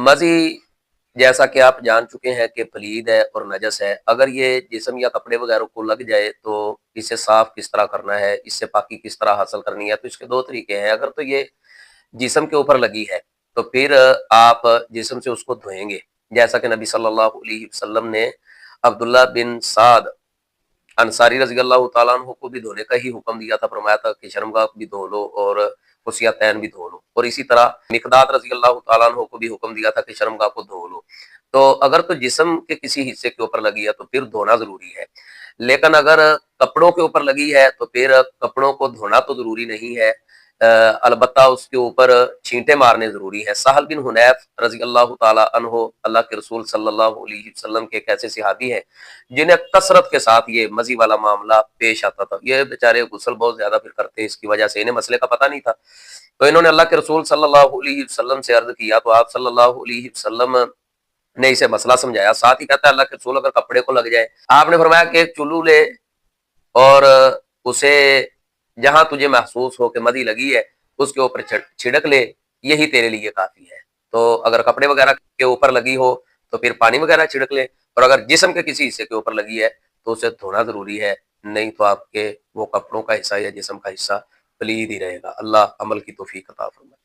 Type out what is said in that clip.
मज़ी जैसा कि आप जान चुके हैं कि पलीद है और नजस है। अगर ये जिस्म या कपड़े वगैरह को लग जाए तो इसे साफ किस तरह करना है, इससे पाकी किस तरह हासिल करनी है? तो इसके दो तरीके हैं। अगर तो ये जिस्म के ऊपर लगी है तो फिर आप जिस्म से उसको धोएंगे, जैसा कि नबी सल्लल्लाहु अलैहि वसल्लम ने अब्दुल्ला बिन साद अंसारी रज़ी अल्लाह तआला अन्हु को भी धोने का ही हुक्म दिया था। फरमाया था कि शर्मगाह भी धो लो और खुसियतैन भी धो लो। और इसी तरह मिक़दाद रज़ी अल्लाह तआला अन्हु को भी हुक्म दिया था कि शर्मगाह को धो लो। तो अगर तो जिस्म के किसी हिस्से के ऊपर लगी है तो फिर धोना ज़रूरी है। लेकिन अगर कपड़ों के ऊपर लगी है तो फिर कपड़ों को धोना तो ज़रूरी नहीं है, अलबत्ता उसके ऊपर छींटे मारने ज़रूरी है। सहल बिन हुनैफ रज़ी अल्लाह तआला अन्हु अल्लाह के रसूल सल्लल्लाहु अलैहि वसल्लम के एक ऐसे सहाबी हैं जिन्हें कसरत के साथ ये मज़ी वाला मामला पेश आता था। ये बेचारे गुस्ल बहुत ज़्यादा फिर करते, इसकी वजह से इन्हें मसले का पता नहीं था। तो इन्होंने अल्लाह के रसूल सल्लल्लाहु अलैहि वसल्लम से अर्ज़ किया तो आप सल्लल्लाहु अलैहि वसल्लम ने इसे मसला समझाया। साथ ही कहता है अल्लाह के रसूल अगर कपड़े को लग जाए, आपने फरमाया कि एक चुल्लू ले और उसे जहां तुझे महसूस हो कि मदी लगी है उसके ऊपर छिड़क ले, यही तेरे लिए काफी है। तो अगर कपड़े वगैरह के ऊपर लगी हो तो फिर पानी वगैरह छिड़क ले, और अगर जिस्म के किसी हिस्से के ऊपर लगी है तो उसे धोना जरूरी है, नहीं तो आपके वो कपड़ों का हिस्सा या जिस्म का हिस्सा पलीद ही रहेगा। अल्लाह अमल की तौफीक अता फरमाए।